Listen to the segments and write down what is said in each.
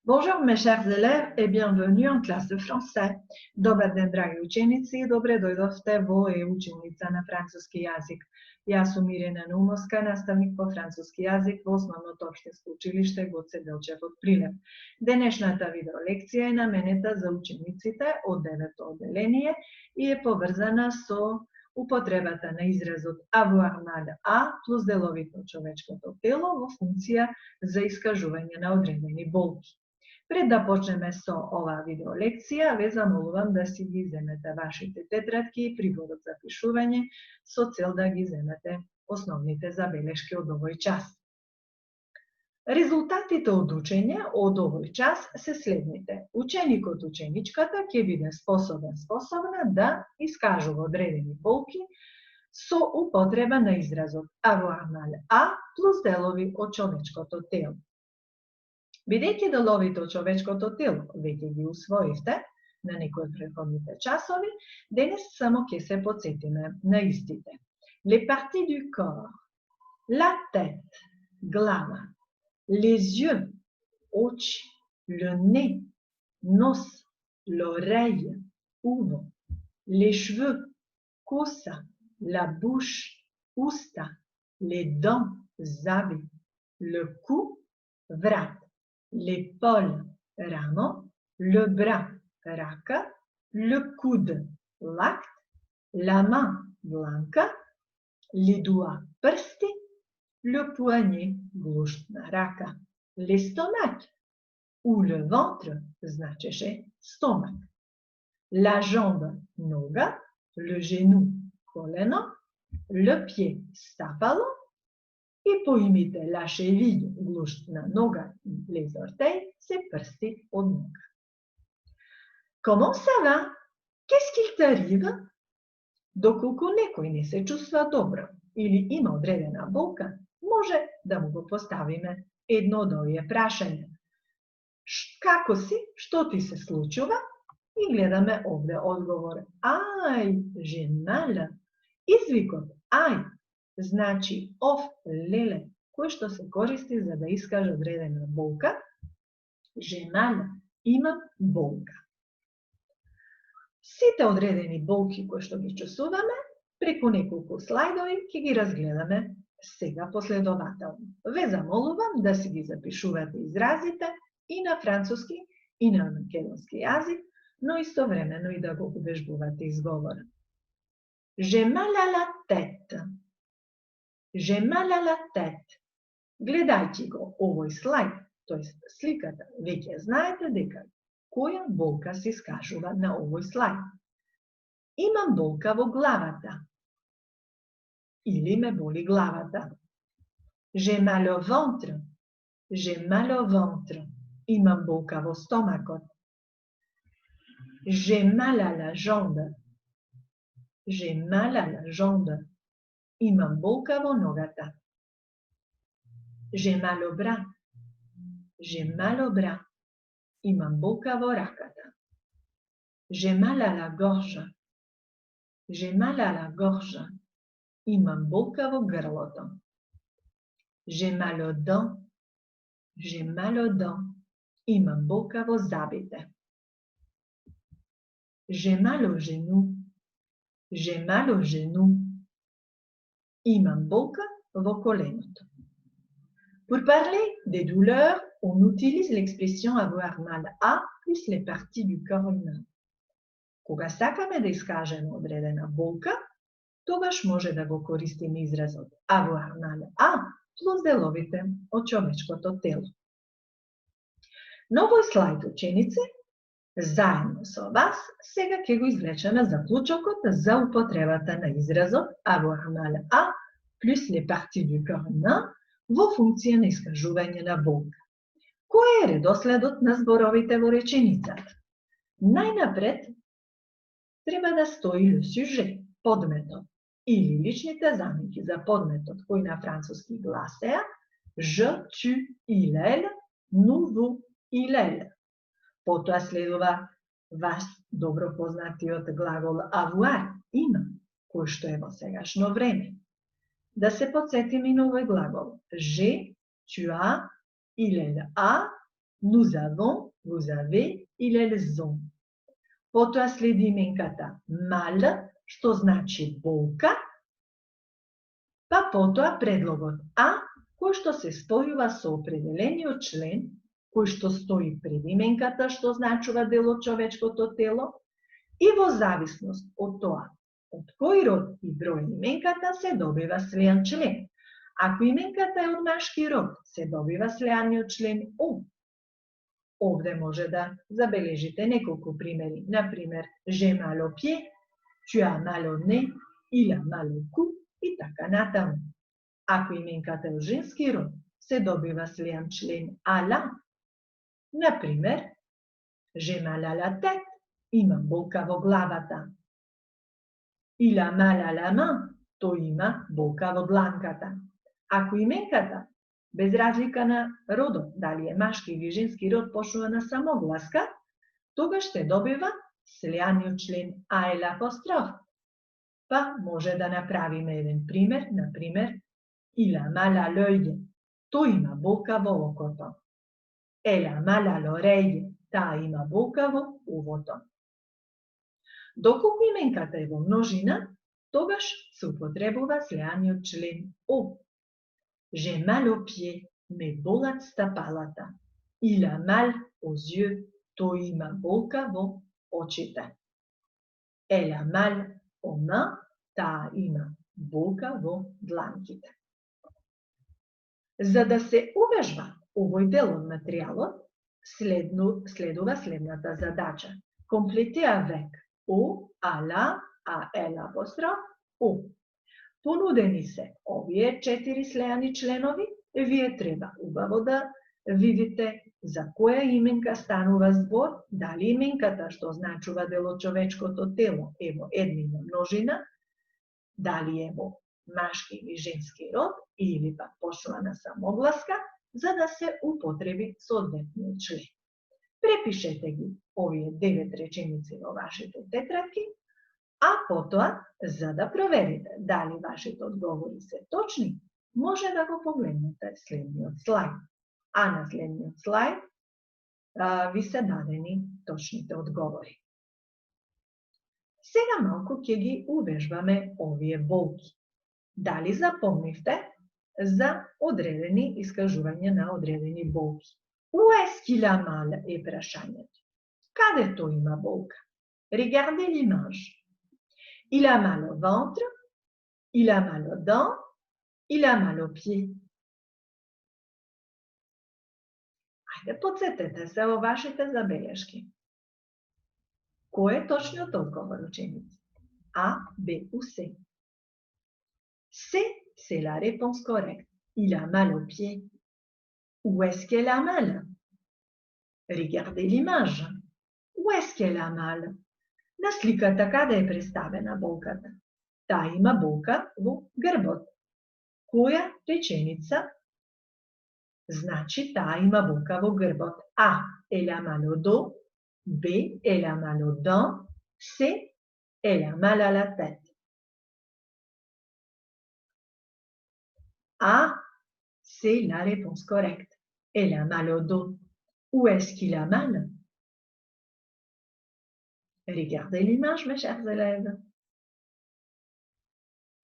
Bonjour mes chers élèves et bienvenue en classe de français. Dobar den, dragi učenici, i dobre dojdovte vo e-učilnica na francuski jezik. Ja sam Mirjana Naumovska, nastavnik po francuski jezik v Osnovno opštinsko učilište Goce Delčev od Prilep. Денешната видеолекција е наменета за учениците од 9-то одделение и е поврзана со употребата на изразот avoir mal à плюс деловито човечкото тело во функција за искажување на одредени болки. Пред да почнеме со оваа видеолекција, ве замолувам да си ги земете вашите тетрадки и приборот за пишување со цел да ги земете основните забелешки од овој час. Резултатите од учење од овој час се следните. Ученикот, ученичката ќе биде способна да искажува одредени болки со употреба на изразот avoir mal à плюс делови од човечкото тело. Бидејќи деловите од човечкото тело веќе ги усвоивте на некои од претходните часови, денес само ќе се потсетиме на истите. Les parties du corps, la tête, глава, les yeux, очи, le nez, нос, l'oreille, уво, les cheveux, коса, la bouche, уста, les dents, зъби, le cou, врат, l'épaule, рамо, le bras, рака, le coude, лакт, la main, дланка, les doigts, прсти, le poignet, глушт на рака, l'estomac ou le ventre, значеше стомак, la jambe, нога, le genou, колено, le pied, стапало, и поимите la cheville, глушт на нога, les orteils, се прсти од нога. Comment ça va? Qu'est-ce qu'il t'arrive? Доколку некој не се чувства добро или има одредена болка, може да му го поставиме едно од овие прашања. Како си? Што ти се случува? И гледаме овде одговор. Ај, j'ai mal. Извикот ај значи ов леле, кој што се користи за да искаже одредена болка. J'ai mal, имам болка. Сите одредени болки кои што ги чувствуваме, преку неколку слайдови ќе ги разгледаме сега последователно. Ве замолувам да си ги запишувате изразите и на француски и на македонски јазик, но истовремено и да го увежбувате изговорот. J'ai mal à la tête. J'ai mal à la tête. Гледајќи го овој слайд, тоест сликата, веќе знаете дека која болка се искажува на овој слайд. Имам болка во главата. Или ме боли главата. J'ai mal au ventre. J'ai mal au ventre. Имам болка во стомакот. J'ai mal à la jambe. J'ai mal à la jambe. Имам болка во ногата. J'ai mal au bras. J'ai mal au bras. Имам болка во раката. J'ai mal à la gorge. J'ai mal à la gorge. Имам болка во грлото. J'ai mal aux dents. J'ai mal aux dents. Имам болка во зъбите. J'ai mal au genou. J'ai mal au genou. Имам болка во коленото. Pour parler des douleurs, on utilise l'expression avoir mal à plus les parties du corps humain. Кога сакаме да искажеме одредена болка, тогаш може да го користиме изразот avoir mal à плюс деловите од човечкото тело. На овој слайд, ученици, заедно со вас, сега ќе го извлечеме заклучокот за употребата на изразот avoir mal à плюс les parties du corps humain во функција на искажување на болка. Кој е редоследот на зборовите во реченицата? Најнапред треба да стои le sujet, подметот, или личните заменки за подметот, кои на француски гласеа je, tu, il, elle, nous, vous, il, elle. Потоа следува вас добро познатиот глагол avoir, има, кој што е во сегашно време. Да се потсетиме и на овој глагол. J'ai, tu as, il, elle a, Nous avons, vous avez или elles ont. Потоа следи именката мал, што значи болка, па потоа предлогот а, кој што се спојува со определениот член, кој што стои пред именката, што значува дел од човечкото тело, и во зависност од тоа од кој род и број именката се добива слеан член. Ако именката е од машки род, се добива слеаниот член о. Овде може да забележите неколку примери. Например, j'ai mal aux pieds, tu as mal au nez, il a mal au cou и така натаму. Ако именката е од женски род, се добива слеан член ала. Например, j'ai mal à la tête, имам болка во главата. Il a mal à la main, тој има болка во дланката. Ако именката, без разлика на родот, дали е машки или женски род, почнува на самогласка, тогаш ще добива слеаниот член а или апостроф. Па може да направиме еден пример, например, il a mal à l'œil, тој има болка во окото. Elle a mal à l'oreille, таа има болка во увото. Доколку именката е во множина, тогаш се употребува слеаниот член о. J'ai mal aux pieds, ме болат стапалата. Il a mal aux yeux, тој има болка во очите. Elle a mal aux mains, таа има болка во дланките. За да се увежба овој дел од материјалот, следува следната задача. Комплете avec o, a la, a l апостроф, o. Понудени се овие 4 слеани членови, вие треба убаво да видите за која именка станува збор, дали именката што значува дел од човечкото тело е во еднина множина, дали е во машки или женски род, или пак почнува на самогласка, за да се употреби соодветниот член. Препишете ги овие 9 реченици во вашите тетрадки, а потоа, за да проверите дали вашите одговори се точни, може да го погледнете следниот слајд. А на следниот слајд ви се дадени точните одговори. Сега малку ќе ги увежбаме овие болки. Дали запомнивте за одредени искажувања на одредени болки? Où est-ce qu'il a mal е прашањето. Каде тој има болка? Regardez l'image. Il a mal au ventre, il a mal aux dents, il a mal aux pieds. Ајде, подсетете се во вашите забелешки. Кој е точниот одговор, ученици? А, Б, У, С. C, c'est la réponse correcte. Il a mal aux pieds. Où est-ce qu'elle a mal? Regardez l'image. Où est-ce qu'elle a mal? На сликата каде е представена болката? Таа има болка во грбот. Која реченица значи таа има болка во грбот? А, elle a mal au dos. B, elle a mal aux dents. C, elle a mal à la tête. A, c'est la réponse correcte. Elle a mal au dos. Où est-ce qu'il a mal? Regardez l'image, mes chers élèves.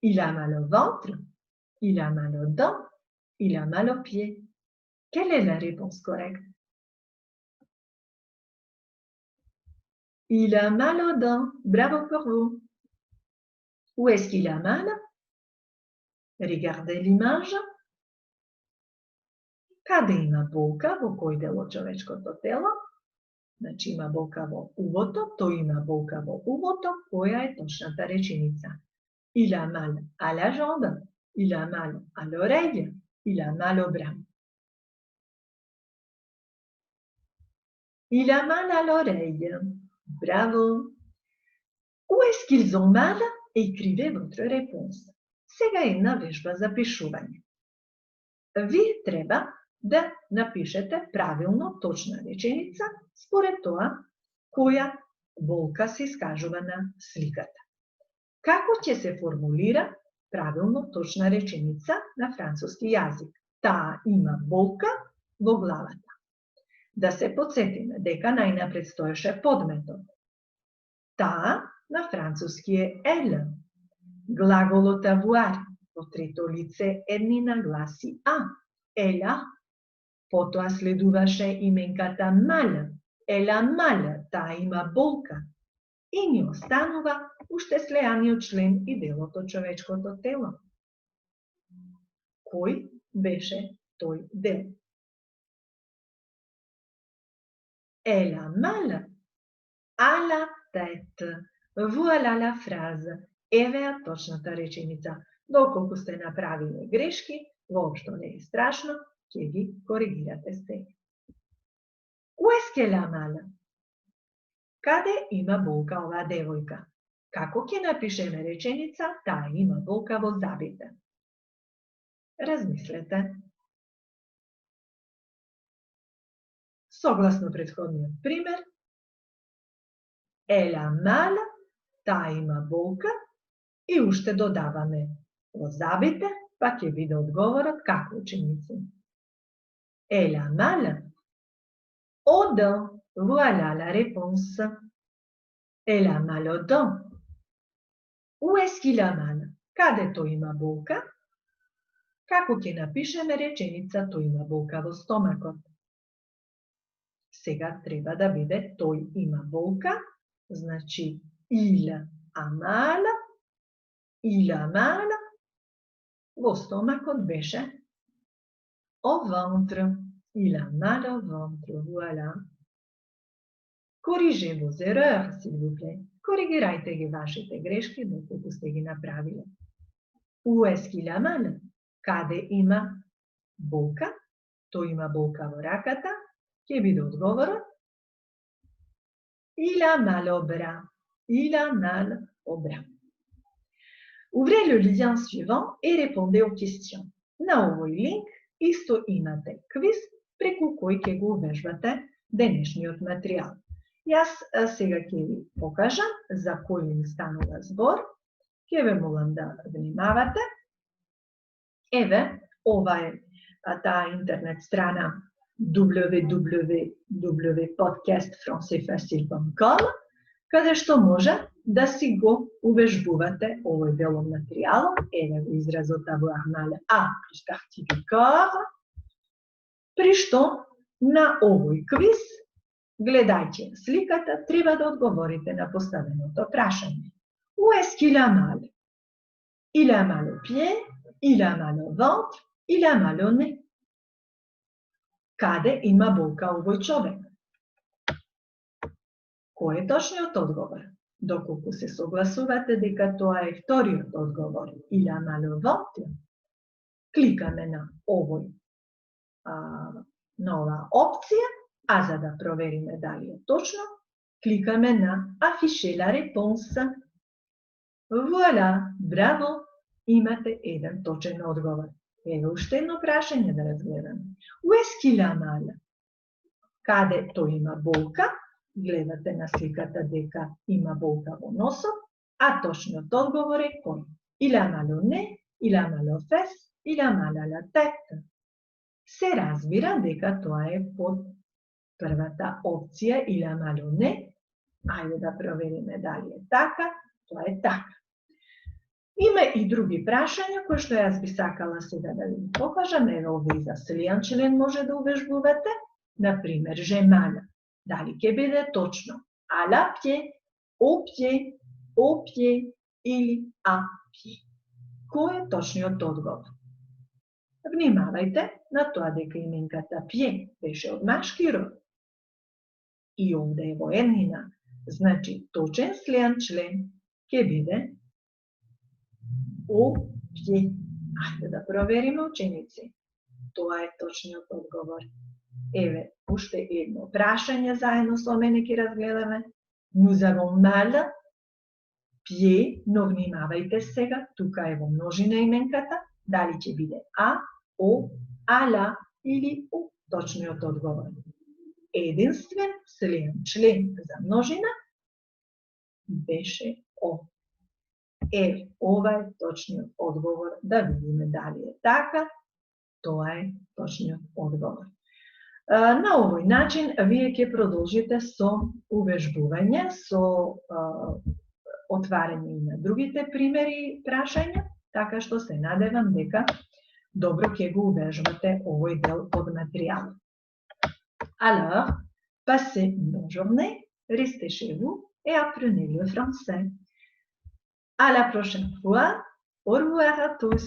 Il a mal au ventre, il a mal aux dents, il a mal aux pieds. Quelle est la réponse correcte? Il a mal aux dents. Bravo pour vous. Où est-ce qu'il a mal? Regardez l'image. Каде има болка во кој дел од човечкото тело? Значи има болка во увото, тој има болка во увото, која е точната реченица? Il a mal à la jambe, il a mal à l'oreille, il a mal au bras. Il a mal à l'oreille. Bravo. Où est-ce qu'ils ont mal? Écrivez votre réponse. Сега една вежба за пишување. Вие треба да напишете правилно точна реченица според тоа која болка се искажува на сликата. Како ќе се формулира правилно точна реченица на француски јазик? Таа има болка во главата. Да се подсетиме дека најнапред стоеше подметот. Таа на француски е elle. Глаголот avoir во трето лице еднина гласи а, ела. Потоа следуваше именката mal, ела mal, таа има болка. И ни останува уште слеаниот член и делот од човечкото тело. Кој беше тој дел? Elle a mal à la tête. Voilà la phrase. Еве ја точната реченица. Доколку сте направиле грешки, воопшто не е страшно, ќе ги коригирате сега. Où est-ce qu'elle a mal? Каде има болка оваа девојка? Како ќе напишеме реченица таа има болка во зъбите? Размислете. Согласно претходниот пример, elle a mal, таа има болка, и уште додаваме во зъбите, па ќе биде одговорот како ученици. Elle a mal aux dents. Voilà la réponse. Elle a mal aux dents. Où est-ce qu'il a mal? Каде тој има болка? Како ќе напишеме реченица тој има болка во стомакот? Сега треба да биде тој има болка, значи il a mal, во стомакот беше au ventre. Il a mal au ventre, voilà. Corrigez vos erreurs, s'il vous plaît. Коригирајте ги вашите грешки доколку сте ги направиле. Où est-ce qu'il a mal? Каде има болка? Тој има болка во раката. Ќе биде одговорот il a mal au bras. Il a mal au bras. Ouvrez le lien suivant et répondez aux questions. На овој линк исто имате квиз преку кој ќе го увежбате денешниот материјал. Јас сега ќе ви покажам за кој линк станува збор. Ќе ве молам да внимавате. Еве, ова е таа интернет страна www.podcastfrancaisfacile.com, каде што може да си го увежбувате овој дел од материјалот. Еве го изразот avoir mal à плюс participe corps, при што на овој квиз, гледајќи сликата, треба да одговорите на поставеното прашање. Où est-ce qu'il a mal? Il a mal au pied, il a mal au ventre, il a mal au nez. Каде има болка овој човек? Кој е точниот одговор? Доколку се согласувате дека тоа е вториот одговор, il a mal au ventre, кликаме на оваа опција, а за да провериме дали е точно, кликаме на afficher la réponse. Voilà, браво, имате еден точен одговор. Еве уште едно прашање да разгледаме. Où est-ce qu'il a mal? Каде тој има болка? Гледате на сликата дека има болка во носот, а точниот одговор е кој? Il a mal au nez, il a mal aux fesses, il a mal à la tête. Се разбира дека тоа е под првата опција il a mal au nez. Ајде да провериме дали е така. Тоа е така. Има и други прашања кои што јас би сакала сега да ви покажам. Еве овде за слијан член може да увежбувате. Например, j'ai mal. Дали ќе биде точно à la pied, au pied или à pied? Кој е точниот одговор? Внимавајте на тоа дека именката pied беше од машки род. И овде е во еднина. Значи, точен слеан член ќе биде au pied. Ајде да провериме, ученици. Тоа е точниот одговор. Еве, уште едно прашање заедно со мене ќе разгледаме. Nous avons mal, pied, но внимавајте сега, тука е во множина именката, дали ќе биде а, о, ала или у. Точниот одговор. Единствен слеан член за множина беше о. Еве, ова е точниот одговор, да видиме дали е така. Тоа е точниот одговор. На овој начин вие ќе продолжите со увежбување, со отварање и на другите примери прашања, така што се надевам дека добро ќе го увежбате овој дел од материјалот. Alors, passez une bonne journée, restez chez vous et apprenez le français. À la prochaine fois. Au revoir à tous.